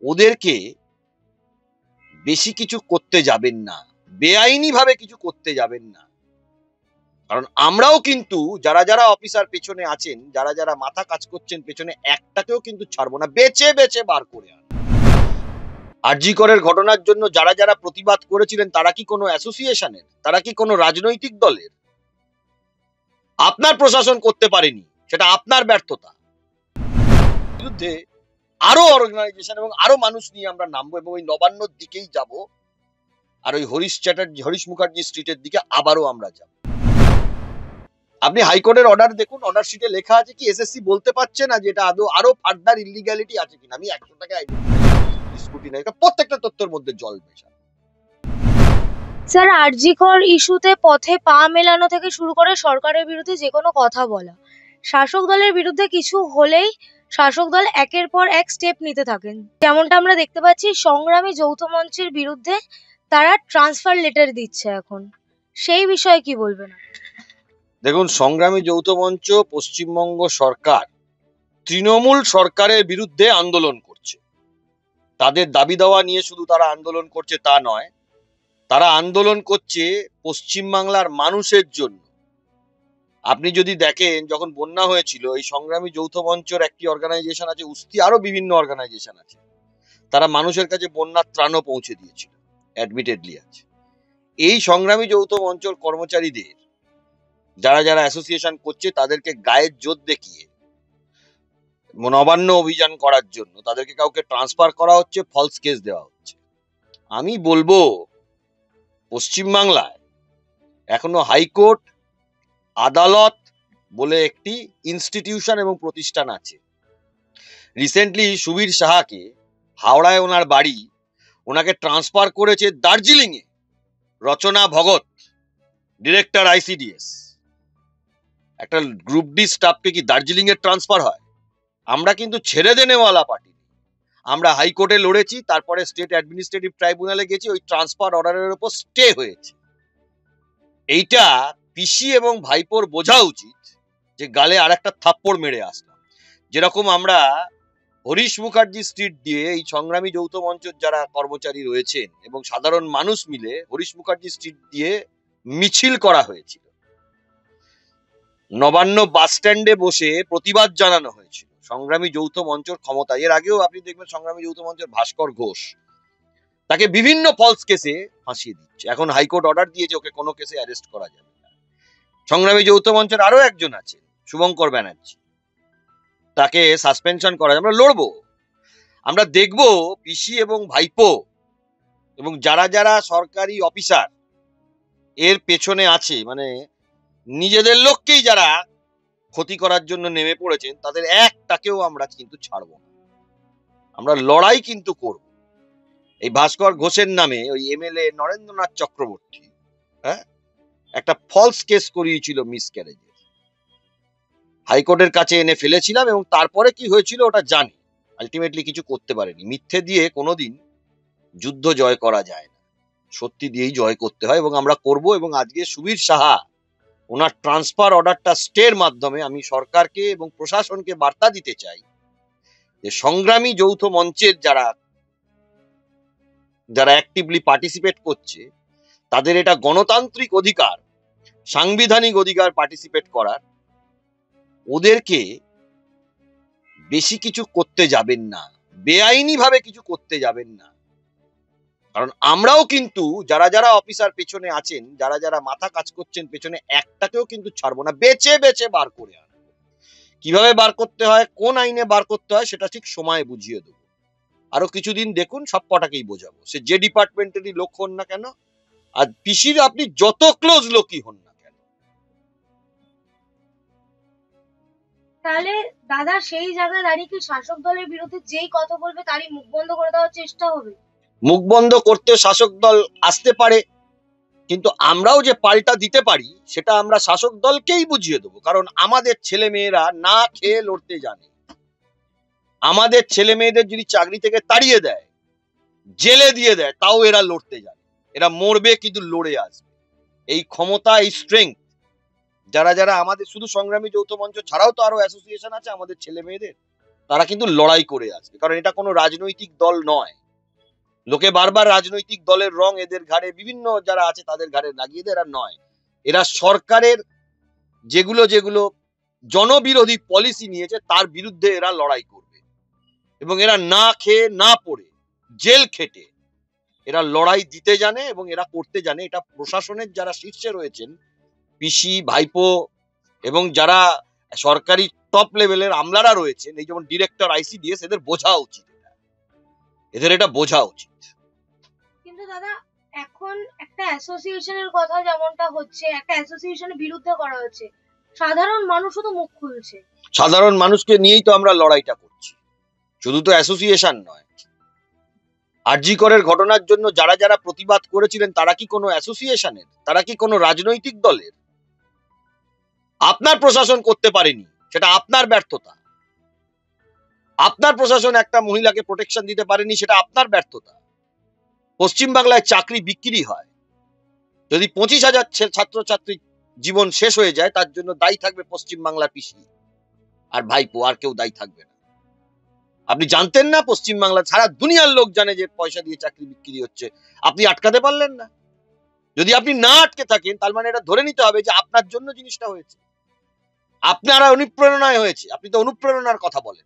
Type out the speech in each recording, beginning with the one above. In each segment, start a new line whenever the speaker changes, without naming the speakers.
ওদেরকে বেশি কিছু করতে যাবেন না, বেআইনি ভাবে কিছু করতে যাবেন না। কারণ আমরাও কিন্তু যারা যারা অফিসার পেছনে আছেন, যারা যারা মাথা কাজ করছেন পেছনে, একটাকেও কিন্তু ছাড়বো না, বেছে বেছে বার করে আন। আরজি করের ঘটনার জন্য যারা যারা প্রতিবাদ করেছিলেন তারা কি কোনো অ্যাসোসিয়েশনের, তারা কি কোনো রাজনৈতিক দলের? আপনার প্রশাসন করতে পারেনি, সেটা আপনার ব্যর্থতা। বিরুদ্ধে আরো অর্গানাইজেশন এবং আরো মানুষ নিয়ে আমরা নামবো এবং ওই নবান্নর দিকেই যাব, আর ওই হরিশ মুখার্জি স্ট্রিটের দিকে আবারও আমরা যাব। আপনি হাইকোর্টের অর্ডার দেখুন, অর্ডার শিটে লেখা আছে কি এসএসসি বলতে পারছে না যে এটা আরো ফার্দার ইলিগ্যালিটি আছে কিনা। আমি 100 টাকা স্কুটি নাই, প্রত্যেকটা তথ্যের মধ্যে জল মেশা।
স্যার, আরজি কর ইস্যুতে পথে পা মেলানো থেকে শুরু করে সরকারের বিরুদ্ধে যে কোনো কথা বলা, শাসক দলের বিরুদ্ধে কিছু হলেই শাসক দল একের পর এক স্টেপ নিতে থাকেন। যেমনটা আমরা দেখতে পাচ্ছি সংগ্রামী যৌথ মঞ্চের বিরুদ্ধে তারা ট্রান্সফার লেটার দিচ্ছে এখন, সেই বিষয়ে কি বলবেন?
দেখুন, সংগ্রামী যৌথ মঞ্চ পশ্চিমবঙ্গ সরকার তৃণমূল সরকারের বিরুদ্ধে আন্দোলন করছে। তাদের দাবি দেওয়া নিয়ে শুধু তারা আন্দোলন করছে তা নয়, তারা আন্দোলন করছে পশ্চিমবাংলার মানুষের জন্য। আপনি যদি দেখেন, যখন বন্যা হয়েছিল, এই সংগ্রামী যৌথ মঞ্চের একটি অর্গানাইজেশন আছে, উস্তি আরো বিভিন্ন অর্গানাইজেশন আছে, তারা মানুষের কাছে বন্যার ত্রাণও পৌঁছে দিয়েছিল, অ্যাডমিটেডলি আছে। এই সংগ্রামী যৌথ মঞ্চের কর্মচারীদের যারা যারা অ্যাসোসিয়েশন করছে তাদেরকে গায়ের জোর দেখিয়ে নবান্ন অভিযান করার জন্য তাদেরকে কাউকে ট্রান্সফার করা হচ্ছে, ফলস কেস দেওয়া হচ্ছে। আমি বলবো, পশ্চিমবাংলায় এখনো হাইকোর্ট, আদালত বলে একটি ইনস্টিটিউশন এবং প্রতিষ্ঠান আছে। রিসেন্টলি সুবীর সাহাকে, হাওড়ায় ওনার বাড়ি, ওনাকে ট্রান্সফার করেছে দার্জিলিং এ রচনা ভগত, ডিরেক্টর আইসিডিএস। একটা গ্রুপ ডি স্টাফকে কি দার্জিলিং এর ট্রান্সফার হয়? আমরা কিন্তু ছেড়ে দেনেওয়ালা পার্টি। আমরা হাইকোর্টে লড়েছি, তারপরে স্টেট অ্যাডমিনিস্ট্রেটিভ ট্রাইব্যুনালে গেছি, ওই ট্রান্সফার অর্ডারের উপর স্টে হয়েছে। এইটা পিসি এবং ভাইপোর বোঝা উচিত যে গালে আর একটা থাপ্পড় মেরে আসলাম। যেরকম আমরা হরিশ মুখার্জি স্ট্রিট দিয়ে এই সংগ্রামী যৌথ মঞ্চের যারা কর্মচারী রয়েছেন এবং সাধারণ মানুষ মিলে হরিশ মুখার্জি স্ট্রিট দিয়ে মিছিল করা হয়েছিল, নবান্ন বাস স্ট্যান্ডে বসে প্রতিবাদ জানানো হয়েছিল সংগ্রামী যৌথ মঞ্চের ক্ষমতা। এর আগেও আপনি দেখবেন সংগ্রামী যৌথ মঞ্চের ভাস্কর ঘোষ, তাকে বিভিন্ন ফলস কেসে ফাঁসিয়ে দিচ্ছে। এখন হাইকোর্ট অর্ডার দিয়েছে ওকে কোনো কেসে অ্যারেস্ট করা যাবে না। সংগ্রামী যৌথ মঞ্চের আরো একজন আছে, শুভঙ্কর ব্যানার্জি, তাকে সাসপেনশন করা যাবে। আমরা লড়বো, আমরা দেখবো পিসি এবং ভাইপো এবং যারা যারা সরকারি অফিসার এর পেছনে আছে, মানে নিজেদের লোককেই যারা ক্ষতি করার জন্য নেমে পড়েছেন, তাদের একটাকেও আমরা কিন্তু ছাড়বো না। আমরা লড়াই কিন্তু করব। এই ভাস্কর ঘোষের নামে ওই এমএলএ নরেন্দ্রনাথ চক্রবর্তী একটা ফলস কেস করিয়েছিল মিসক্যারেজের, হাইকোর্টের কাছে এনে ফেলেছিলাম এবং তারপরে কি হয়েছিল ওটা জানি। আলটিমেটলি কিছু করতে পারেনি। মিথ্যে দিয়ে কোনোদিন যুদ্ধ জয় করা যায় না, সত্যি দিয়েই জয় করতে হয় এবং আমরা করব। এবং আজকে সুবীর সাহা ওনার ট্রান্সফার অর্ডারটা স্টের মাধ্যমে আমি সরকারকে এবং প্রশাসনকে বার্তা দিতে চাই যে সংগ্রামী যৌথ মঞ্চের যারা যারা অ্যাক্টিভলি পার্টিসিপেট করছে, তাদের এটা গণতান্ত্রিক অধিকার, সাংবিধানিক অধিকার পার্টিসিপেট করার। ওদেরকে বেশি কিছু করতে যাবেন না, বেআইনি ভাবে কিছু করতে যাবেন না। কারণ আমরাও কিন্তু যারা যারা অফিসার পেছনে আছেন, যারা যারা মাথা কাজ করছেন পেছনে, একটাকেও কিন্তু ছাড়বো না, বেছে বেছে বার করে আনবো। কিভাবে বার করতে হয়, কোন আইনে বার করতে হয়, সেটা ঠিক সময় বুঝিয়ে দেবো। আরো কিছুদিন দেখুন, সব কটাকেই বোঝাবো, সে যে ডিপার্টমেন্টেরই লোক হন না কেন, আর পিসির আপনি যত ক্লোজ লোকই হন না কেন।
তাহলে দাদা, সেই জায়গায় দাঁড়িয়ে কি শাসক দলের বিরুদ্ধে যেই কথা বলবে তারই মুখ বন্ধ করে দেওয়ার চেষ্টা হবে?
মুখ বন্ধ করতে শাসক দল আসতে পারে, কিন্তু আমরাও যে পাল্টা দিতে পারি সেটা আমরা শাসক দলকেই বুঝিয়ে দেবো। কারণ আমাদের ছেলে মেয়েরা না খেয়ে লড়তে জানে। আমাদের ছেলে মেয়েদের যদি চাকরি থেকে তাড়িয়ে দেয়, জেলে দিয়ে দেয়, তাও এরা লড়তে জানে। এরা মরবে কিন্তু লড়ে আসবে। এই ক্ষমতা, এই স্ট্রেংথ যারা যারা আমাদের, শুধু সংগ্রামী যৌথ মঞ্চ ছাড়াও তো আরো অ্যাসোসিয়েশন আছে আমাদের ছেলে মেয়েদের, তারা কিন্তু লড়াই করে আসবে, কারণ এটা কোনো রাজনৈতিক দল নয়। লোকে বারবার রাজনৈতিক দলের রং এদের ঘাড়ে, বিভিন্ন যারা আছে তাদের ঘাড়ে লাগিয়ে দেয়, এরা নয়। এরা সরকারের যেগুলো যেগুলো জনবিরোধী পলিসি নিয়েছে তার বিরুদ্ধে এরা লড়াই করবে, এবং এরা না খেয়ে না পড়ে জেল খেটে এরা লড়াই দিতে জানে এবং এরা করতে জানে। এটা প্রশাসনের যারা শীর্ষে রয়েছেন, পিসি, ভাইপো, এবং যারা সরকারি টপ লেভেলের আমলারা রয়েছেন, এই যেমন ডিরেক্টর, আইসিডিএস, এদের বোঝা উচিত, এদের এটা বোঝা উচিত।
কিন্তু দাদা, এখন একটা অ্যাসোসিয়েশনের কথা যেমনটা হচ্ছে, একটা অ্যাসোসিয়েশনের বিরুদ্ধে করা হচ্ছে, সাধারণ মানুষও তো মুখ খুলছে।
সাধারণ মানুষকে নিয়েই তো আমরা লড়াইটা করছি, শুধু তো অ্যাসোসিয়েশন নয়। আরজি করের ঘটনার জন্য যারা যারা প্রতিবাদ করেছিলেন তারা কি কোনো অ্যাসোসিয়েশনের, তারা কি কোনো রাজনৈতিক দলের? আপনার প্রশাসন করতে পারেনি, সেটা আপনার ব্যর্থতা। আপনার প্রশাসন একটা মহিলাকে প্রোটেকশন দিতে পারেনি, সেটা আপনার ব্যর্থতা। পশ্চিমবাংলায় চাকরি বিক্রি হয়, যদি 25,000 ছাত্রছাত্রীর জীবন শেষ হয়ে যায়, তার জন্য দায়ী থাকবে পশ্চিমবাংলার পিসি আর ভাইপো, আর কেউ দায়ী থাকবে না। আপনি জানতেন না? পশ্চিমবাংলা সারা দুনিয়ার লোক জানে যে পয়সা দিয়ে চাকরি বিক্রি হচ্ছে, আপনি আটকাতে পারলেন না। যদি আপনি না আটকে থাকেন, তার মানে এটা ধরে নিতে হবে যে আপনার জন্য জিনিসটা হয়েছে, আপনারা অনুপ্রেরণায় হয়েছে। আপনি তো অনুপ্রেরণার কথা বলেন।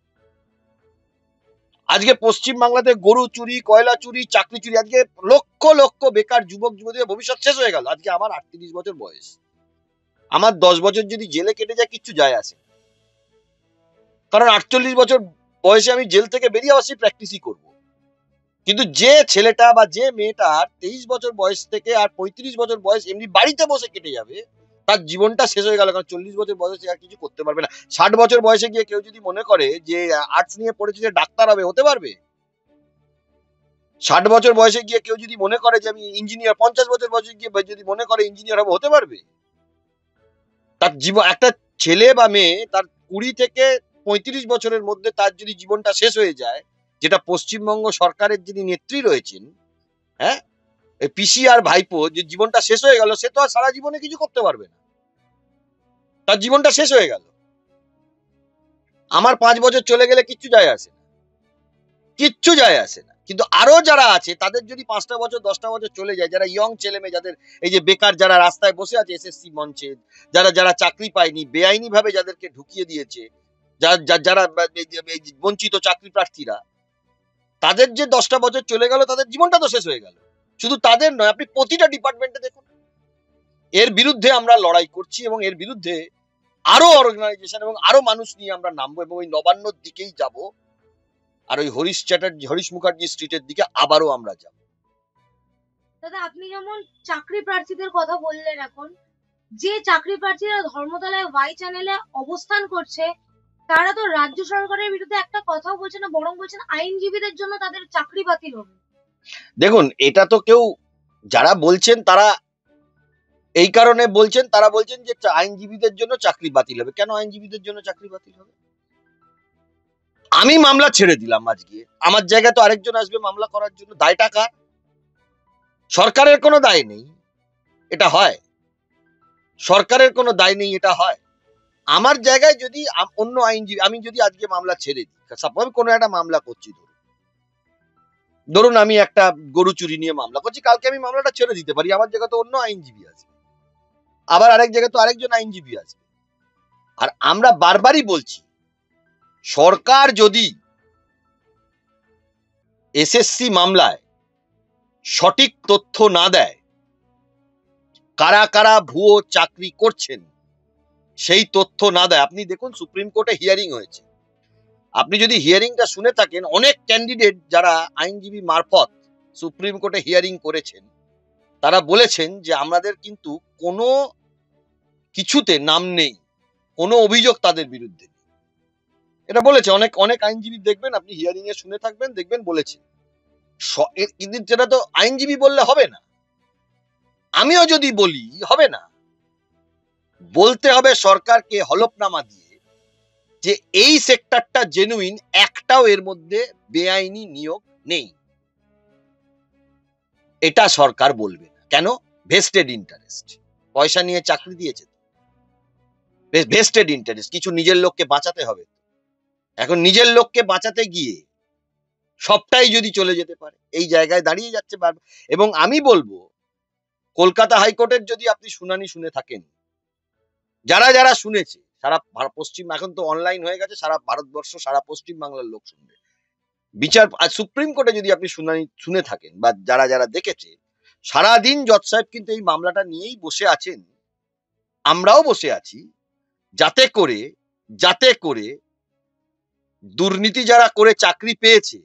আজকে পশ্চিম বাংলাতে গরু চুরি, কয়লা চুরি, চাকরি চুরি, আজকে লক্ষ লক্ষ বেকার যুবক যুবতীদের ভবিষ্যৎ শেষ হয়ে গেল। আজকে আমার 38 বছর বয়স, আমার 10 বছর যদি জেলে কেটে যায় কিচ্ছু যায় আসে, কারণ 48 বছর বয়সে আমি জেল থেকে বেরিয়ে আসি, প্র্যাকটিসই করব। কিন্তু যে ছেলেটা বা যে মেয়েটার 23 বছর বয়স থেকে আর 35 বছর বয়স এমনি বাড়িতে বসে কেটে যাবে, তার জীবনটা শেষ হয়ে গেল। কারণ 40 বছর বয়সে আর কিছু করতে পারবে না। 60 বছর বয়সে গিয়ে কেউ যদি মনে করে যে আর্টস নিয়ে পড়েছে যে ডাক্তার হবে, হতে পারবে? 60 বছর বয়সে গিয়ে কেউ যদি মনে করে যে আমি ইঞ্জিনিয়ার, 50 বছর বয়সে গিয়ে যদি মনে করে ইঞ্জিনিয়ার হবে, হতে পারবে? তার জীবন, একটা ছেলে বা মেয়ে তার 20 থেকে 35 বছরের মধ্যে তার যদি জীবনটা শেষ হয়ে যায়, যেটা পশ্চিমবঙ্গ সরকারের যিনি নেত্রী রয়েছেন, হ্যাঁ, পিসি আর ভাইপো, যে জীবনটা শেষ হয়ে গেল, সে তো আর সারা জীবনে কিছু করতে পারবে না, তার জীবনটা শেষ হয়ে গেল। আমার 5 বছর চলে গেলে কিচ্ছু যায় আসে না, কিচ্ছু যায় আসে না। কিন্তু আরো যারা আছে তাদের যদি 5টা বছর 10টা বছর চলে যায়, যারা ইয়ং ছেলে মেয়ে, যাদের এই যে বেকার যারা রাস্তায় বসে আছে এসএসসি মঞ্চে, যারা যারা চাকরি পায়নি, বেআইনি ভাবে যাদেরকে ঢুকিয়ে দিয়েছে, যারা এই যে বঞ্চিত চাকরি প্রার্থীরা, তাদের যে 10টা বছর চলে গেল, তাদের জীবনটা তো শেষ হয়ে গেল। শুধু তাদের নয়, আপনি প্রতিটা ডিপার্টমেন্টে দেখুন। এর বিরুদ্ধে আমরা লড়াই করছি, এবং এর বিরুদ্ধে আরো অর্গানাইজেশন এবং আরো মানুষ নিয়ে আমরা নামবো, এবং ওই নবান্নর দিকেই যাব, আর ওই হরিশ মুখার্জি স্ট্রিটের দিকে আবারও আমরা যাব।
দাদা, আপনি যেমন চাকরি প্রার্থীদের কথা বললেন, এখন যে চাকরি প্রার্থীরা ধর্মতলায় ওয়াই চ্যানেলে অবস্থান করছে, তারা তো রাজ্য সরকারের বিরুদ্ধে একটা কথাও বলছে না, বরং বলছেন আইনজীবীদের জন্য তাদের চাকরি বাতিল হবে।
দেখুন, এটা তো কেউ, যারা বলছেন তারা এই কারণে বলছেন, তারা বলছেন যে আইনজীবীদের জন্য চাকরি বাতিল হবে। কেন আইনজীবীদের জন্য চাকরি বাতিল হবে? আমি মামলা ছেড়ে দিলাম, আজকে আমার জায়গায় তো আরেকজন আসবে মামলা করার জন্য। দায়টা কার? সরকারের কোনো দায় নেই, এটা হয়? সরকারের কোনো দায় নেই, এটা হয়? আমার জায়গায় যদি অন্য আইনজীবী, আমি যদি আজকে মামলা ছেড়ে দিই, সাপোজ আমি কোনো একটা মামলা করছি, ধরুন আমি একটা গরু চুরি নিয়ে মামলা করছি, কালকে আমি মামলাটা ছেড়ে দিতে পারি, আমার জায়গায় তো অন্য আইনজীবী আছে, আবার আরেক জায়গায় তো আরেকজন আইনজীবী আছে। আর আমরা বারবারই বলছি, সরকার যদি এসএসসি মামলায় সঠিক তথ্য না দেয়, কারা কারা ভুয়ো চাকরি করছেন সেই তথ্য না দেয়, আপনি দেখুন সুপ্রিম কোর্টে হিয়ারিং হয়েছে, আপনি যদি হিয়ারিংটা শুনে থাকেন, অনেক ক্যান্ডিডেট যারা আইনজীবী মারফত সুপ্রিম কোর্টে হিয়ারিং করেছেন, তারা বলেছেন যে আমাদের কিন্তু কোনো কিছুতে নাম নেই, কোনো অভিযোগ তাদের বিরুদ্ধে নেই। এটা বলেছে অনেক অনেক আইনজীবী, দেখবেন আপনি হিয়ারিং এ শুনে থাকবেন, দেখবেন বলেছে। কিন্তু যেটা তো আইনজীবী বললে হবে না, আমিও যদি বলি হবে না, বলতে হবে সরকারকে হলফনামা দিয়ে যে এই সেক্টরটা জেনুইন, একটাও এর মধ্যে বেআইনি নিয়োগ নেই। এটা সরকার বলবে না কেন? ভেস্টেড ইন্টারেস্ট, পয়সা নিয়ে চাকরি দিয়েছে, ভেস্টেড ইন্টারেস্ট, কিছু নিজের লোককে বাঁচাতে হবে। এখন নিজের লোককে বাঁচাতে গিয়ে সবটাই যদি চলে যেতে পারে, এই জায়গায় দাঁড়িয়ে যাচ্ছে বারবার। এবং আমি বলবো, কলকাতা হাইকোর্টের যদি আপনি শুনানি শুনে থাকেন, যারা যারা শুনেছে সারা পশ্চিম, এখন তো অনলাইন হয়ে গেছে, সারা ভারতবর্ষ সারা পশ্চিম বাংলার লোক শুনবে বিচার। আর সুপ্রিম কোর্টে যদি আপনি শুনানি শুনে থাকেন বা যারা যারা দেখেছে, সারাদিন জজ সাহেব কিন্তু এই মামলাটা নিয়েই বসে আছেন, আমরাও বসে আছি, যাতে করে যাতে করে দুর্নীতি যারা করে চাকরি পেয়েছে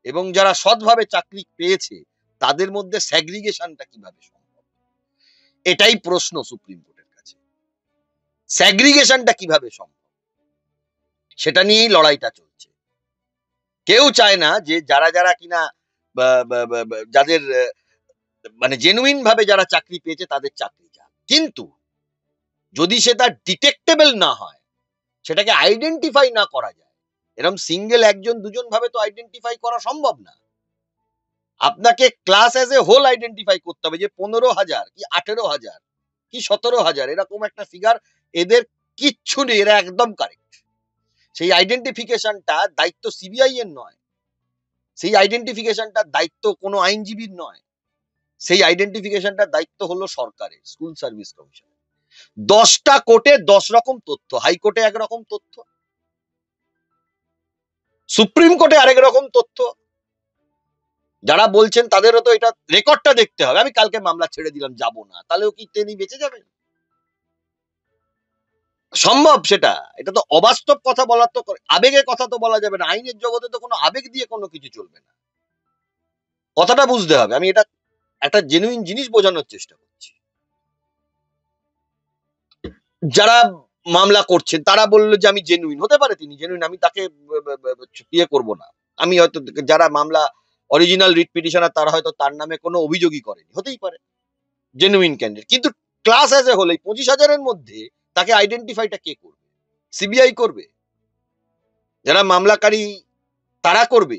এবং যারা সৎভাবে চাকরি পেয়েছে তাদের মধ্যে স্যাগ্রিগেশনটা কিভাবে সম্ভব, এটাই প্রশ্ন সুপ্রিম কোর্টের কাছে। স্যাগ্রিগেশনটা কিভাবে সম্ভব, সেটা নিয়েই লড়াইটা চলছে। কেউ চায় না যে যারা যারা কিনা যাদের মানে জেনুইন ভাবে যারা চাকরি পেয়েছে তাদের চাকরি যাক, কিন্তু যদি সেটা ডিটেক্টেবল না হয়, সেটাকে আইডেন্টিফাই না করা যায়, এরকম সিঙ্গেল একজন দুজন ভাবে তো আইডেন্টিফাই করা সম্ভব না। আপনাকে class as a whole identify করতে হবে যে 15,000 কি 18,000 কি 17,000 এরকম একটা ফিগার, এদের কিচ্ছু নেই, এরা একদম কারেক্ট। সেই আইডেন্টিফিকেশনটা দায়িত্ব সিবিআই এর নয়, সেই আইডেন্টিফিকেশনটার দায়িত্ব কোনো আইনজীবীর নয়, সেই আইডেন্টিফিকেশনটার দায়িত্ব হলো সরকারের, স্কুল সার্ভিস কমিশন। 10টা কোর্টে 10 রকম তথ্য, হাইকোর্টে একরকম তথ্য, সুপ্রিম কোর্টে আরেক রকম তথ্য। যারা বলছেন তাদেরও তো এটা রেকর্ডটা দেখতে হবে। আমি কালকে মামলা ছেড়ে দিলাম, যাব না, তাহলেও কি তিনি বেঁচে যাবেন? সম্ভব সেটা? এটা তো অবাস্তব কথা বলার, তো আবেগের কথা তো বলা যাবে না। আইনের জগতে তো কোনো আবেগ দিয়ে কোনো কিছু চলবে না, কথাটা বুঝতে হবে। আমি এটা একটা জেনুইন জিনিস বোঝানোর চেষ্টা করছি। যারা মামলা করছেন তারা বললো যে আমি জেনুইন, হতে পারে তিনি জেনুইন, আমি তাকে ইয়ে করবো না। আমি হয়তো, যারা মামলা অরিজিনাল রিট পিটিশনার তারা হয়তো তার নামে কোনো অভিযোগই করেনি, হতেই পারে জেনুইন ক্যান্ডিডেট, কিন্তু ক্লাস অ্যাজ এ হোল এই 25,000-এর মধ্যে তাকে আইডেন্টিফাইটা কে করবে? সিবিআই করবে? যারা মামলাকারী তারা করবে?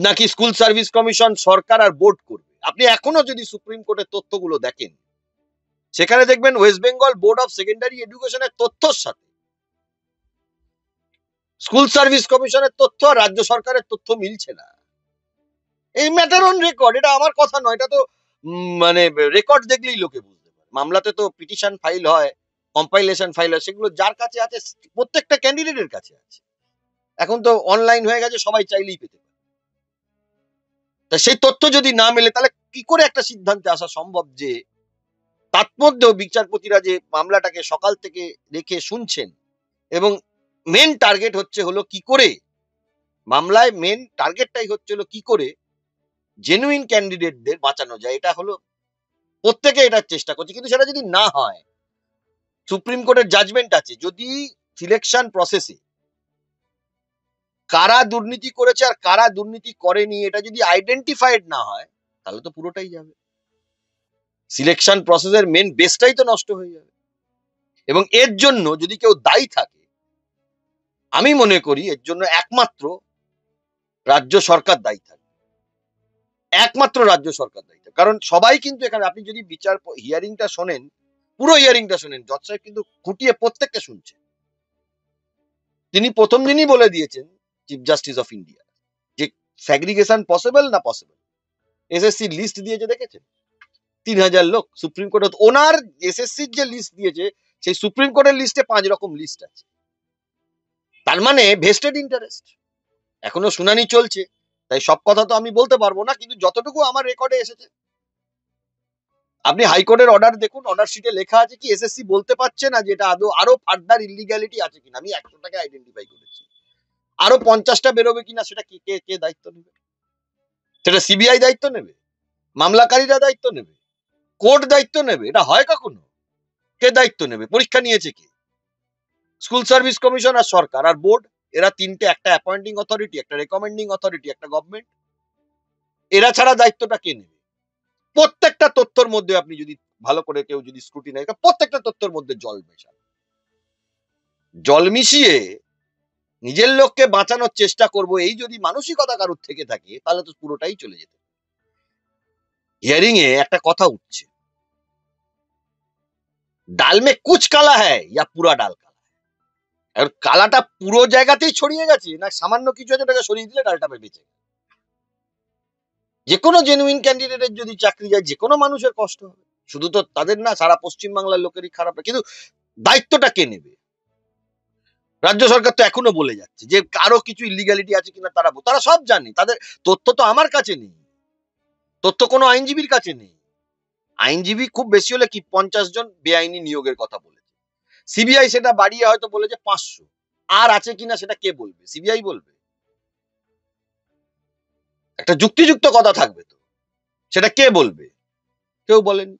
নাকি স্কুল সার্ভিস কমিশন, সরকার আর বোর্ড করবে? আপনি এখনো যদি সুপ্রিম কোর্টের তথ্যগুলো দেখেন, সেখানে দেখবেন West Bengal board of secondary এডুকেশনের তথ্যর সাথে স্কুল সার্ভিস কমিশনের তথ্য আর রাজ্য সরকারের তথ্য মিলছে না। এই ম্যাটার অন রেকর্ড, এটা আমার কথা নয়, এটা তো মানে রেকর্ড দেখলেই লোকে বুঝতে পারে। মামলাতে তো পিটিশন ফাইল হয়, কম্পাইলেশন ফাইল হয়, সেগুলো যার কাছে আছে, প্রত্যেকটা ক্যান্ডিডেটের কাছে আছে। এখন তো অনলাইন হয়ে গেছে, সবাই চাইলেই পেতে পারে। তা সেই তথ্য যদি না মেলে, তাহলে কি করে একটা সিদ্ধান্তে আসা সম্ভব যে তার মধ্যেও বিচারপতিরা যে মামলাটাকে সকাল থেকে রেখে শুনছেন, এবং মেন টার্গেট হলো কি করে, মামলায় মেন টার্গেটটাই হচ্ছিল কি করে জেনুইন ক্যান্ডিডেটদের বাঁচানো যায়। এটা হলো প্রত্যেকে এটার চেষ্টা করছে, কিন্তু সেটা যদি না হয়, সুপ্রিম কোর্টের জাজমেন্ট আছে, যদি সিলেকশন প্রসেসে কারা দুর্নীতি করেছে আর কারা দুর্নীতি করেনি এটা যদি আইডেন্টিফাইড না হয়, তাহলে তো পুরোটাই যাবে, সিলেকশন প্রসেসের মেন বেসটাই তো নষ্ট হয়ে যাবে। এবং এর জন্য যদি কেউ দায়ী থাকে, আমি মনে করি এর জন্য একমাত্র রাজ্য সরকার দায়ী থাকবে, একমাত্র রাজ্য সরকার দায়ী থাকবে। কারণ সবাই কিন্তু এখানে, আপনি যদি বিচার হিয়ারিংটা শোনেন, পুরো হিয়ারিংটা শোনেন, জজ সাহেব কিন্তু খুঁটিয়ে প্রত্যেককে শুনছেন। তিনি প্রথম দিনই বলে দিয়েছেন, চিফ জাস্টিস অফ ইন্ডিয়া, যে স্যাগ্রিগেশন পসিবল না পসিবল। এসএসসি লিস্ট দিয়েছে, দেখেছেন 3,000 লোক সুপ্রিম কোর্টে, ওনার এসএসসির যে লিস্ট দিয়েছে সেই সুপ্রিম কোর্টের লিস্টে 5 রকম লিস্ট আছে। তার মানে ভেস্টেড ইন্টারেস্ট। এখনো শুনানি চলছে, তাই সব কথা তো আমি বলতে পারবো না, কিন্তু যতটুকু আমার রেকর্ডে এসেছে, আপনি হাইকোর্টের অর্ডার দেখুন, অর্ডার শিটে লেখা আছে কি এসএসসি বলতে পারছে না যে এটা আরো ফার্দার ইলিগ্যালিটি আছে কিনা। আমি 100টাকে আইডেন্টিফাই করেছি, আরো 50টা বেরোবে কিনা সেটা কে কে কে দায়িত্ব নেবে? সেটা সিবিআই দায়িত্ব নেবে? মামলাকারীরা দায়িত্ব নেবে? কোর্ট দায়িত্ব নেবে? এটা হয় কখনো? কে দায়িত্ব নেবে? পরীক্ষা নিয়েছে কে? স্কুল সার্ভিস কমিশন আর সরকার আর বোর্ড, এরা তিনটে, একটা অ্যাপয়েন্টিং অথরিটি, একটা রেকমেন্ডিং অথরিটি, একটা গভর্নমেন্ট। এরা ছাড়া দায়িত্বটা কে নেবে? প্রত্যেকটা তথ্যের মধ্যে আপনি যদি ভালো করে কেউ যদি স্ক্রুটিনাইজ, প্রত্যেকটা তথ্যের মধ্যে জল মেশান, জল মিশিয়ে নিজের লোককে বাঁচানোর চেষ্টা করব, এই যদি মানসিকতা কারোর থেকে থাকে, তাহলে তো পুরোটাই চলে যেত। হিয়ারিং এ একটা কথা উঠছে, ডাল মে কুচ কালা হ্যায় ইয়া পুরা ডাল কালা। আর কালাটা পুরো জায়গাতেই ছড়িয়ে গেছে, না সামান্য কিছু আছে ওটাকে সরিয়ে দিলে ডালটা বেঁচে? যে কোনো জেনুইন ক্যান্ডিডেটের যদি চাকরি যায়, যে কোনো মানুষের কষ্ট হবে। শুধু তো তাদের না, সারা পশ্চিমবাংলার লোকেরই খারাপ। কিন্তু দায়িত্বটা কে নেবে? রাজ্য সরকার তো এখনো বলে যাচ্ছে যে কারো কিছু ইলিগালিটি আছে কিনা তারা সব জানে। তাদের তথ্য তো আমার কাছে নেই, তথ্য কোনো আইনজীবীর কাছে নেই। আইনজীবী খুব বেশি হলে কি 50 জন বেআইনি নিয়োগের কথা বলেছে। সিবিআই সেটা বাড়িয়ে হয়তো বলেছে 500। আর আছে কিনা সেটা কে বলবে? সিবিআই বলবে? একটা যুক্তিযুক্ত কথা থাকবে তো, সেটা কে বলবে? কেউ বলেনি।